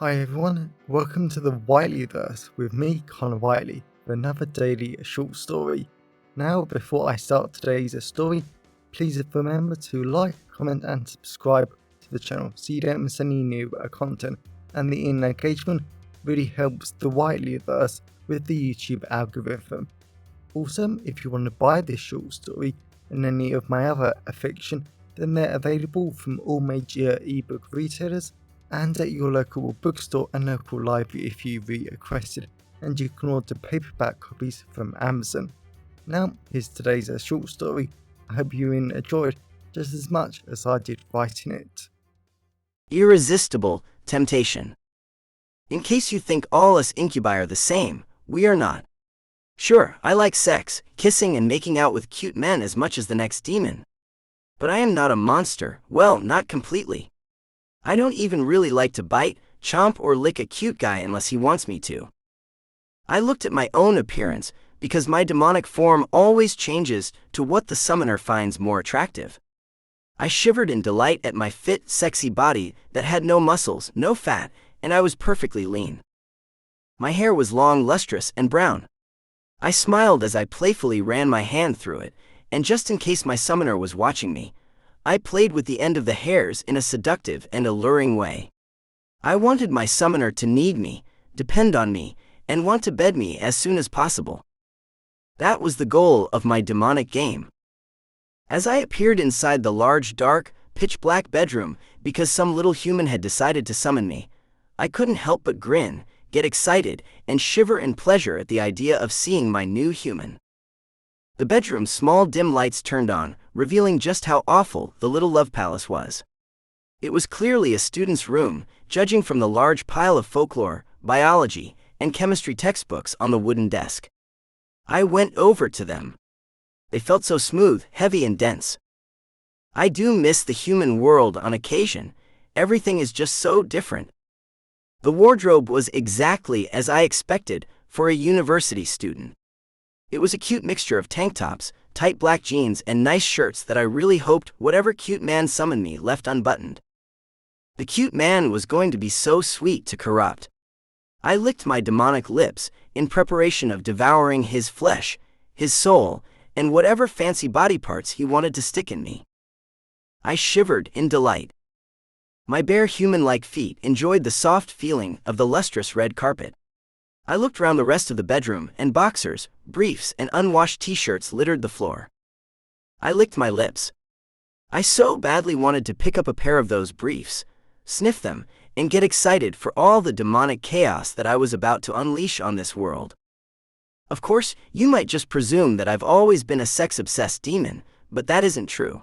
Hi everyone, welcome to the Whiteleyverse with me, Connor Whiteley, for another daily short story. Now, before I start today's story, please remember to like, comment and subscribe to the channel so you don't miss any new content, and the engagement really helps the Whiteleyverse with the YouTube algorithm. Also, if you want to buy this short story and any of my other fiction, then they're available from all major ebook retailers and at your local bookstore and local library if you requested, and you can order paperback copies from Amazon. Now, here's today's short story. I hope you enjoyed just as much as I did writing it. Irresistible temptation. In case you think all us Incubi are the same, we are not. Sure, I like sex, kissing and making out with cute men as much as the next demon. But I am not a monster, well, not completely. I don't even really like to bite, chomp or lick a cute guy unless he wants me to. I looked at my own appearance, because my demonic form always changes to what the summoner finds more attractive. I shivered in delight at my fit, sexy body that had no muscles, no fat, and I was perfectly lean. My hair was long, lustrous, and brown. I smiled as I playfully ran my hand through it, and just in case my summoner was watching me, I played with the end of the hairs in a seductive and alluring way. I wanted my summoner to need me, depend on me, and want to bed me as soon as possible. That was the goal of my demonic game. As I appeared inside the large, dark, pitch-black bedroom because some little human had decided to summon me, I couldn't help but grin, get excited, and shiver in pleasure at the idea of seeing my new human. The bedroom's small dim lights turned on, revealing just how awful the little love palace was. It was clearly a student's room, judging from the large pile of folklore, biology, and chemistry textbooks on the wooden desk. I went over to them. They felt so smooth, heavy, and dense. I do miss the human world on occasion. Everything is just so different. The wardrobe was exactly as I expected for a university student. It was a cute mixture of tank tops, tight black jeans, and nice shirts that I really hoped whatever cute man summoned me left unbuttoned. The cute man was going to be so sweet to corrupt. I licked my demonic lips in preparation of devouring his flesh, his soul, and whatever fancy body parts he wanted to stick in me. I shivered in delight. My bare human-like feet enjoyed the soft feeling of the lustrous red carpet. I looked around the rest of the bedroom, and boxers, briefs, and unwashed t-shirts littered the floor. I licked my lips. I so badly wanted to pick up a pair of those briefs, sniff them, and get excited for all the demonic chaos that I was about to unleash on this world. Of course, you might just presume that I've always been a sex-obsessed demon, but that isn't true.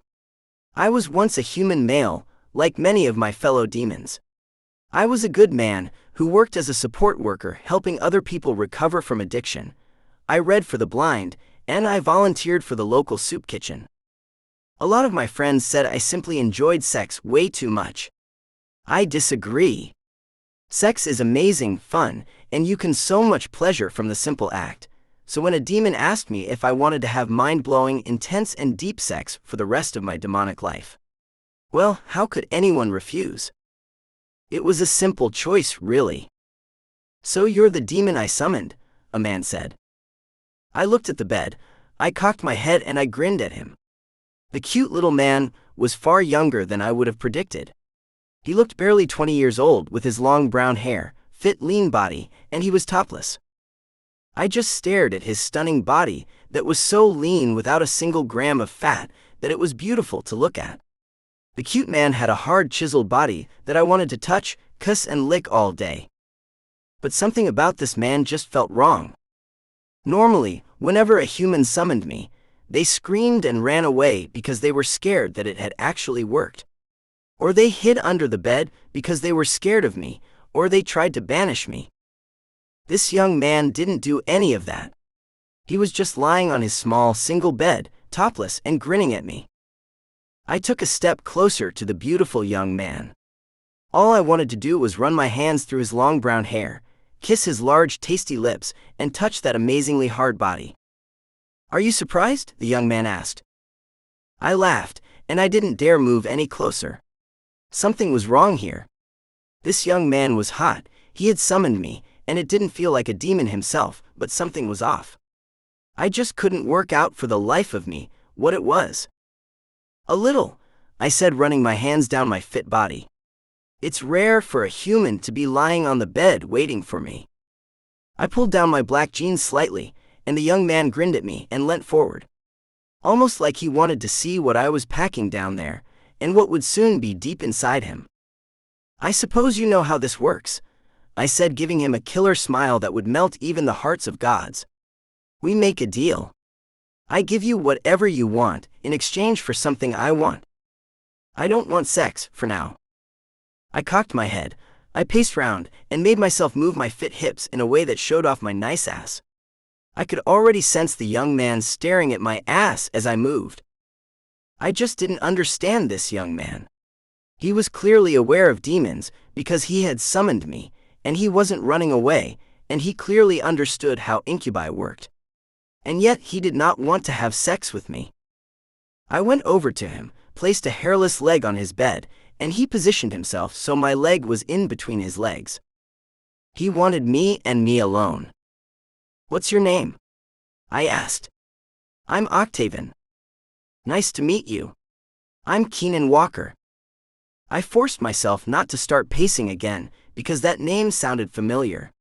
I was once a human male, like many of my fellow demons. I was a good man who worked as a support worker helping other people recover from addiction. I read for the blind, and I volunteered for the local soup kitchen. A lot of my friends said I simply enjoyed sex way too much. I disagree. Sex is amazing, fun, and you can so much pleasure from the simple act. So when a demon asked me if I wanted to have mind-blowing, intense, and deep sex for the rest of my demonic life, well, how could anyone refuse? It was a simple choice, really. So you're the demon I summoned, a man said. I looked at the bed, I cocked my head and I grinned at him. The cute little man was far younger than I would have predicted. He looked barely 20 years old with his long brown hair, fit lean body, and he was topless. I just stared at his stunning body that was so lean without a single gram of fat that it was beautiful to look at. The cute man had a hard chiseled body that I wanted to touch, kiss and lick all day. But something about this man just felt wrong. Normally, whenever a human summoned me, they screamed and ran away because they were scared that it had actually worked. Or they hid under the bed because they were scared of me, or they tried to banish me. This young man didn't do any of that. He was just lying on his small single bed, topless and grinning at me. I took a step closer to the beautiful young man. All I wanted to do was run my hands through his long brown hair, kiss his large, tasty lips, and touch that amazingly hard body. "Are you surprised?" the young man asked. I laughed, and I didn't dare move any closer. Something was wrong here. This young man was hot. He had summoned me, and it didn't feel like a demon himself, but something was off. I just couldn't work out for the life of me what it was. A little, I said, running my hands down my fit body. It's rare for a human to be lying on the bed waiting for me. I pulled down my black jeans slightly, and the young man grinned at me and leant forward, almost like he wanted to see what I was packing down there, and what would soon be deep inside him. I suppose you know how this works, I said, giving him a killer smile that would melt even the hearts of gods. We make a deal. I give you whatever you want in exchange for something I want. I don't want sex, for now. I cocked my head, I paced round, and made myself move my fit hips in a way that showed off my nice ass. I could already sense the young man staring at my ass as I moved. I just didn't understand this young man. He was clearly aware of demons because he had summoned me, and he wasn't running away, and he clearly understood how Incubi worked. And yet he did not want to have sex with me. I went over to him, placed a hairless leg on his bed, and he positioned himself so my leg was in between his legs. He wanted me and me alone. What's your name? I asked. I'm Octavian. Nice to meet you. I'm Keenan Walker. I forced myself not to start pacing again because that name sounded familiar.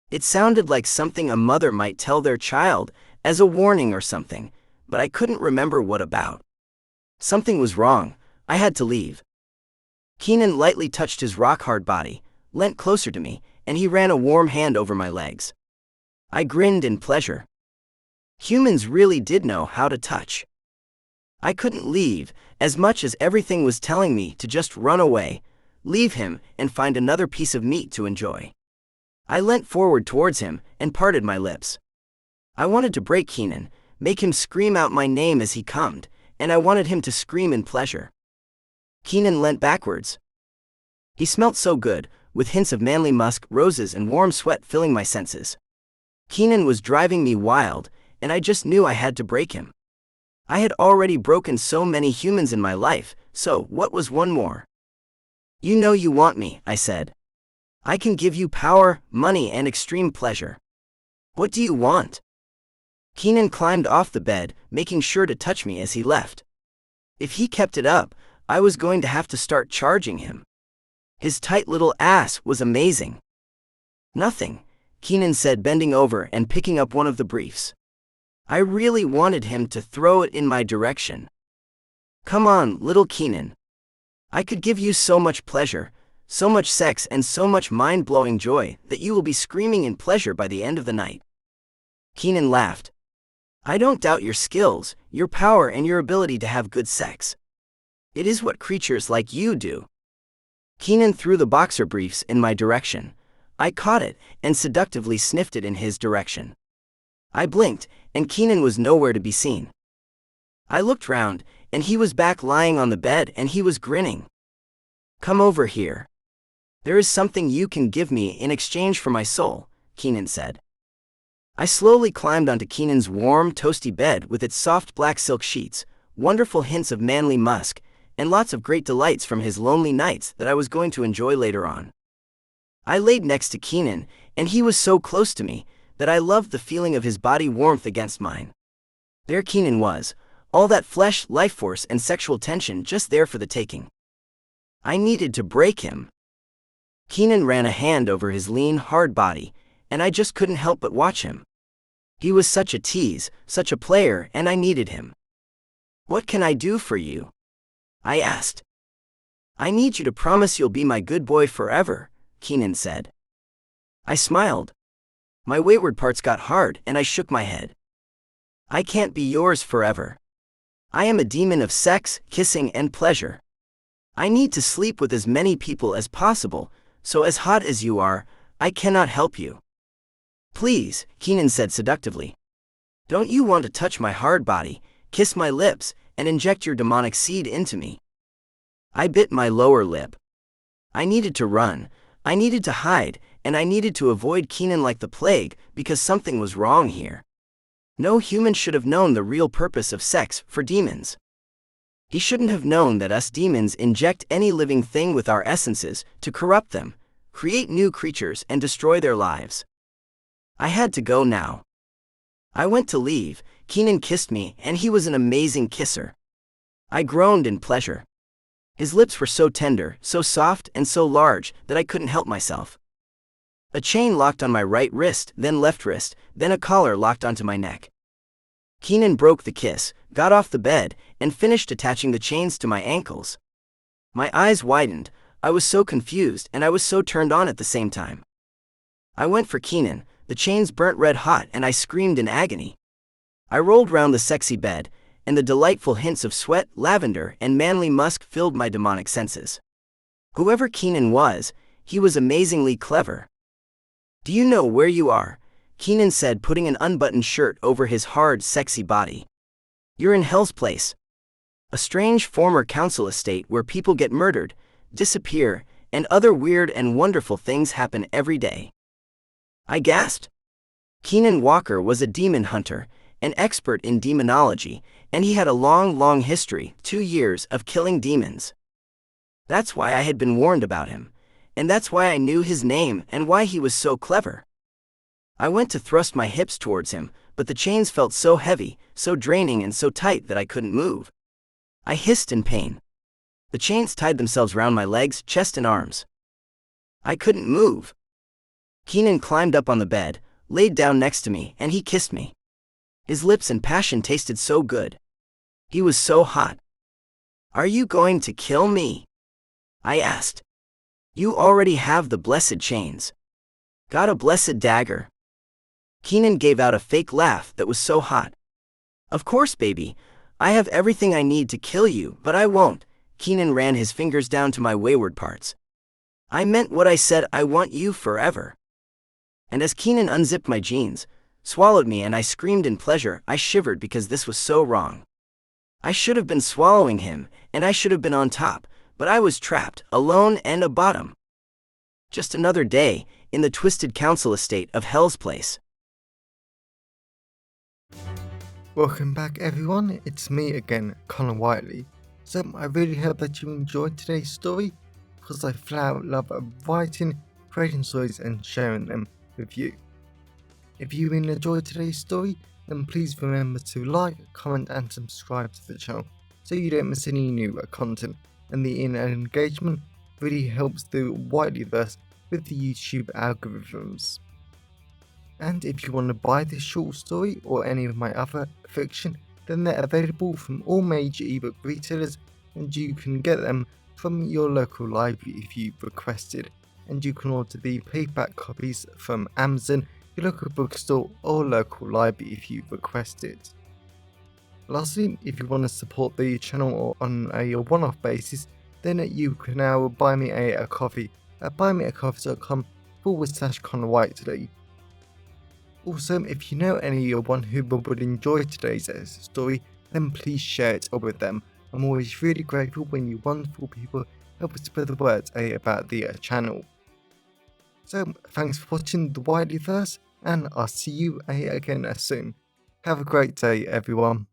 It sounded like something a mother might tell their child as a warning or something, but I couldn't remember what about. Something was wrong. I had to leave. Keenan lightly touched his rock-hard body, leant closer to me, and he ran a warm hand over my legs. I grinned in pleasure. Humans really did know how to touch. I couldn't leave, as much as everything was telling me to just run away, leave him, and find another piece of meat to enjoy. I leant forward towards him and parted my lips. I wanted to break Keenan, make him scream out my name as he cummed, and I wanted him to scream in pleasure. Keenan leant backwards. He smelt so good, with hints of manly musk, roses, and warm sweat filling my senses. Keenan was driving me wild, and I just knew I had to break him. I had already broken so many humans in my life, so what was one more? You know you want me, I said. I can give you power, money, and extreme pleasure. What do you want? Keenan climbed off the bed, making sure to touch me as he left. If he kept it up, I was going to have to start charging him. His tight little ass was amazing. Nothing, Keenan said, bending over and picking up one of the briefs. I really wanted him to throw it in my direction. Come on, little Keenan. I could give you so much pleasure, so much sex, and so much mind-blowing joy that you will be screaming in pleasure by the end of the night. Keenan laughed. I don't doubt your skills, your power, and your ability to have good sex. It is what creatures like you do. Keenan threw the boxer briefs in my direction. I caught it and seductively sniffed it in his direction. I blinked, and Keenan was nowhere to be seen. I looked round, and he was back lying on the bed, and he was grinning. Come over here. There is something you can give me in exchange for my soul, Keenan said. I slowly climbed onto Keenan's warm, toasty bed with its soft black silk sheets, wonderful hints of manly musk, and lots of great delights from his lonely nights that I was going to enjoy later on. I laid next to Keenan, and he was so close to me that I loved the feeling of his body warmth against mine. There Keenan was, all that flesh, life force, and sexual tension just there for the taking. I needed to break him. Keenan ran a hand over his lean, hard body, and I just couldn't help but watch him. He was such a tease, such a player, and I needed him. What can I do for you? I asked. I need you to promise you'll be my good boy forever, Keenan said. I smiled. My wayward parts got hard, and I shook my head. I can't be yours forever. I am a demon of sex, kissing, and pleasure. I need to sleep with as many people as possible, so as hot as you are, I cannot help you. Please, Keenan said seductively. Don't you want to touch my hard body, kiss my lips, and inject your demonic seed into me? I bit my lower lip. I needed to run, I needed to hide, and I needed to avoid Keenan like the plague because something was wrong here. No human should have known the real purpose of sex for demons. He shouldn't have known that us demons inject any living thing with our essences to corrupt them, create new creatures, and destroy their lives. I had to go now. I went to leave. Keenan kissed me, and he was an amazing kisser. I groaned in pleasure. His lips were so tender, so soft, and so large that I couldn't help myself. A chain locked on my right wrist, then left wrist, then a collar locked onto my neck. Keenan broke the kiss, got off the bed, and finished attaching the chains to my ankles. My eyes widened. I was so confused, and I was so turned on at the same time. I went for Keenan. The chains burnt red hot, and I screamed in agony. I rolled round the sexy bed, and the delightful hints of sweat, lavender, and manly musk filled my demonic senses. Whoever Keenan was, he was amazingly clever. "Do you know where you are?" Keenan said, putting an unbuttoned shirt over his hard, sexy body. "You're in Hell's Place. A strange former council estate where people get murdered, disappear, and other weird and wonderful things happen every day." I gasped. Keenan Walker was a demon hunter, an expert in demonology, and he had a long history, 2 years, of killing demons. That's why I had been warned about him, and that's why I knew his name and why he was so clever. I went to thrust my hips towards him, but the chains felt so heavy, so draining, and so tight that I couldn't move. I hissed in pain. The chains tied themselves round my legs, chest, and arms. I couldn't move. Keenan climbed up on the bed, laid down next to me, and he kissed me. His lips and passion tasted so good. He was so hot. "Are you going to kill me?" I asked. "You already have the blessed chains. Got a blessed dagger." Keenan gave out a fake laugh that was so hot. "Of course, baby. I have everything I need to kill you, but I won't." Keenan ran his fingers down to my wayward parts. "I meant what I said. I want you forever." And as Keenan unzipped my jeans, swallowed me, and I screamed in pleasure, I shivered because this was so wrong. I should have been swallowing him, and I should have been on top, but I was trapped, alone, and a bottom. Just another day in the twisted council estate of Hell's Place. Welcome back everyone, it's me again, Connor Whiteley. So I really hope that you enjoyed today's story, because I flat out love writing, creating stories and sharing them with you. If you really enjoyed today's story, then please remember to like, comment and subscribe to the channel so you don't miss any new content, and the engagement really helps the Whiteleyverse with the YouTube algorithms. And if you want to buy this short story or any of my other fiction, then they're available from all major ebook retailers, and you can get them from your local library if you requested, and you can order the paperback copies from Amazon, your local bookstore or local library if you request it. Lastly, if you want to support the channel on a one-off basis, then you can now buy me a coffee at buymeacoffee.com/Connor Whiteley. Also, if you know anyone who would enjoy today's story, then please share it with them. I'm always really grateful when you wonderful people help spread the word about the channel. So, thanks for watching the Whiteleyverse, and I'll see you again soon. Have a great day, everyone.